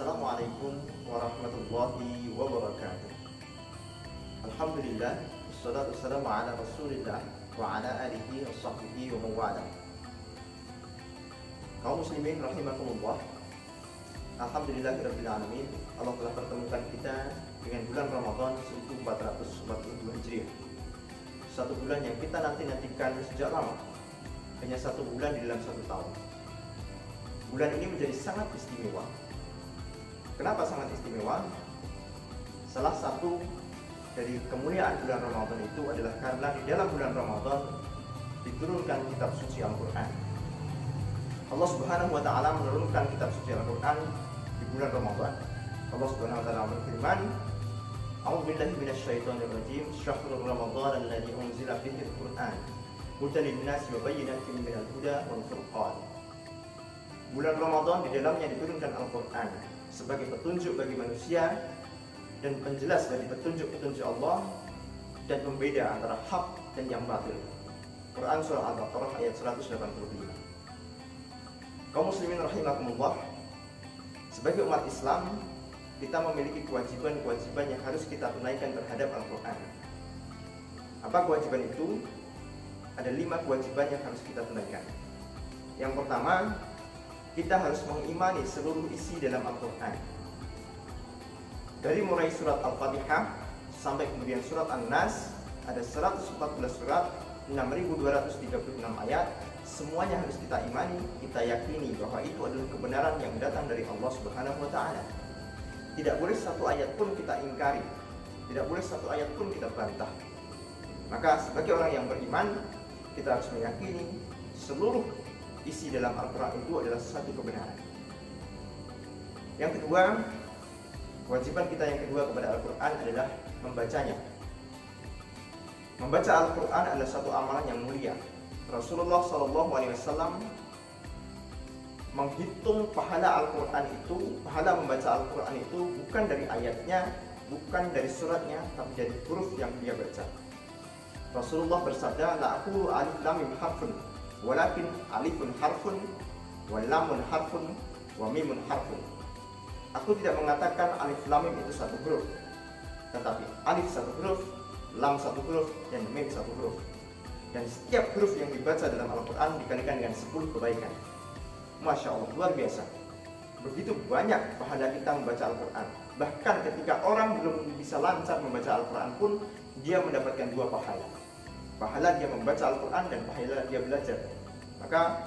Assalamualaikum warahmatullahi wabarakatuh. Alhamdulillah, wassalatu wassalamu ala rasulillah wa ala alihi wa sahbihi wa mawala. Kaum muslimin rahimakumullah, alhamdulillahirabbil alamin. Allah telah pertemukan kita dengan bulan Ramadan 1442 Hijriah. Satu bulan yang kita nantikan sejak lama. Hanya satu bulan di dalam satu tahun. Bulan ini menjadi sangat istimewa. Kenapa sangat istimewa? Salah satu dari kemuliaan bulan Ramadan itu adalah karena di dalam bulan Ramadan diturunkan kitab suci Al-Quran. Allah Subhanahu wa ta'ala menurunkan kitab suci Al-Quran di bulan Ramadan. Allah Subhanahu wa ta'ala berfirman, A'udzubillahi minasyaitonirrajim, Syahrul Ramadan alladzi unzila fihi al-Qur'an, hudan lin-nasi wa bayyinatin minal huda wal furqan. Bulan Ramadan di dalamnya diturunkan Al-Quran sebagai petunjuk bagi manusia dan penjelas dari petunjuk-petunjuk Allah dan pembeda antara hak dan yang batil. Quran surah Al-Baqarah ayat 185. Kaum muslimin rahimakumullah, sebagai umat Islam kita memiliki kewajiban-kewajiban yang harus kita tunaikan terhadap Al-Quran. Apa kewajiban itu? Ada 5 kewajiban yang harus kita tunaikan. Yang pertama, kita harus mengimani seluruh isi dalam Al-Quran. Dari mulai surat Al-Fatihah sampai kemudian surat An-Nas, ada 114 surat, 6.236 ayat. Semuanya harus kita imani, kita yakini bahwa itu adalah kebenaran yang datang dari Allah Subhanahu wa ta'ala. Tidak boleh satu ayat pun kita ingkari, tidak boleh satu ayat pun kita bantah. Maka sebagai orang yang beriman, kita harus meyakini seluruh isi dalam Al-Quran itu adalah satu kebenaran. Yang kedua, kewajiban kita yang kedua kepada Al-Quran adalah membacanya. Membaca Al-Quran adalah satu amalan yang mulia. Rasulullah SAW menghitung pahala Al-Quran itu, pahala membaca Al-Quran itu bukan dari ayatnya, bukan dari suratnya, tapi dari huruf yang dia baca. Rasulullah bersabda, la aqulu alif lam mim harfun, walakin alifun harfun, wa lamun harfun, wa mimun harfun. Aku tidak mengatakan alif lam mim itu satu huruf, tetapi alif satu huruf, lam satu huruf, dan mim satu huruf. Dan setiap huruf yang dibaca dalam Al-Quran dikalikan dengan 10 kebaikan. Masya Allah, luar biasa. Begitu banyak pahala kita membaca Al-Quran. Bahkan ketika orang belum bisa lancar membaca Al-Quran pun, dia mendapatkan 2 pahala. Pahala dia membaca Al-Quran dan pahala dia belajar. Maka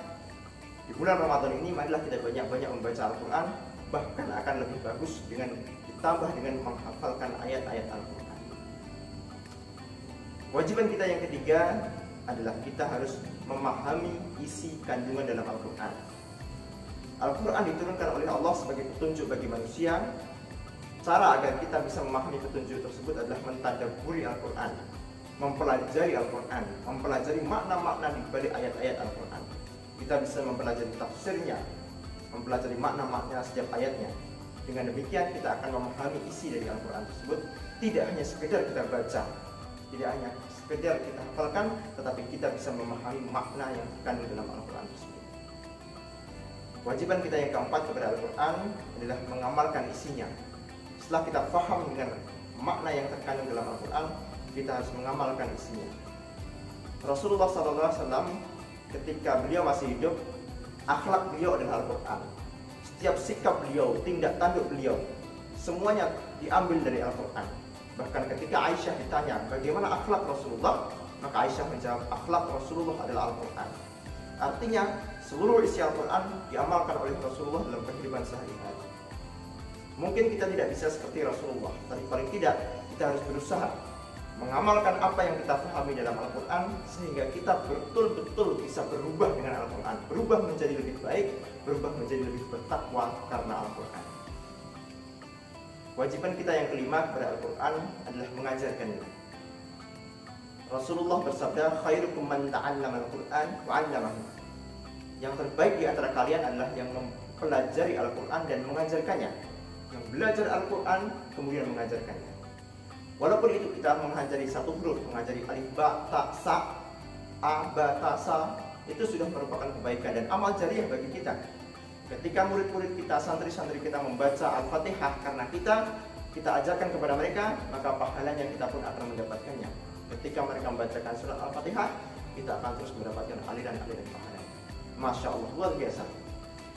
di bulan Ramadan ini marilah kita banyak-banyak membaca Al-Quran. Bahkan akan lebih bagus dengan ditambah dengan menghafalkan ayat-ayat Al-Quran. Kewajiban kita yang ketiga adalah kita harus memahami isi kandungan dalam Al-Quran. Al-Quran diturunkan oleh Allah sebagai petunjuk bagi manusia. Cara agar kita bisa memahami petunjuk tersebut adalah mentadabburi Al-Quran, mempelajari Al-Quran, mempelajari makna-makna di balik ayat-ayat Al-Quran. Kita bisa mempelajari tafsirnya, mempelajari makna-makna setiap ayatnya. Dengan demikian kita akan memahami isi dari Al-Quran tersebut. Tidak hanya sekedar kita baca, tidak hanya sekedar kita hafalkan, tetapi kita bisa memahami makna yang terkandung dalam Al-Quran tersebut. Kewajiban kita yang keempat kepada Al-Quran adalah mengamalkan isinya. Setelah kita paham dengan makna yang terkandung dalam Al-Quran, kita harus mengamalkan isinya. Rasulullah SAW ketika beliau masih hidup, akhlak beliau adalah Al-Quran. Setiap sikap beliau, tindak tanduk beliau, semuanya diambil dari Al-Quran. Bahkan ketika Aisyah ditanya bagaimana akhlak Rasulullah, maka Aisyah menjawab, akhlak Rasulullah adalah Al-Quran. Artinya seluruh isi Al-Quran diamalkan oleh Rasulullah dalam kehidupan sehari-hari. Mungkin kita tidak bisa seperti Rasulullah, tapi paling tidak kita harus berusaha mengamalkan apa yang kita pahami dalam Al-Quran, sehingga kita betul-betul bisa berubah dengan Al-Quran, berubah menjadi lebih baik, berubah menjadi lebih bertakwa karena Al-Quran. Kewajiban kita yang kelima kepada Al-Quran adalah mengajarkannya. Rasulullah bersabda, khairukum man ta'allama Al-Quran wa 'allamahu. Yang terbaik di antara kalian adalah yang mempelajari Al-Quran dan mengajarkannya. Yang belajar Al-Quran kemudian mengajarkannya. Walaupun itu kita mengajari satu huruf, mengajari alif ba ta sa, a ba ta sa, itu sudah merupakan kebaikan dan amal jariah bagi kita. Ketika murid-murid kita, santri-santri kita membaca Al-Fatihah karena kita ajarkan kepada mereka, maka pahalanya kita pun akan mendapatkannya. Ketika mereka membacakan surat Al-Fatihah, kita akan terus mendapatkan aliran-aliran pahala. Masya Allah, luar biasa.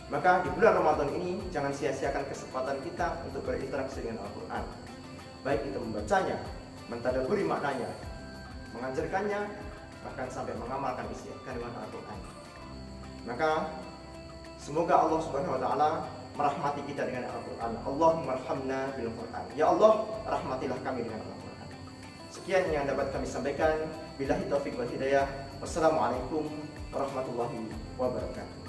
Maka di bulan Ramadan ini jangan sia-siakan kesempatan kita untuk berinteraksi dengan Al-Quran. Baik itu membacanya, mentadabburi maknanya, mengajarkannya, bahkan sampai mengamalkan isi kandungan Al-Quran. Maka semoga Allah Subhanahu wa taala merahmati kita dengan Al-Quran. Allahumma arhamna bil Quran. Ya Allah, rahmatilah kami dengan Al-Quran. Sekian yang dapat kami sampaikan. Billahi taufiq wal hidayah. Wassalamualaikum warahmatullahi wabarakatuh.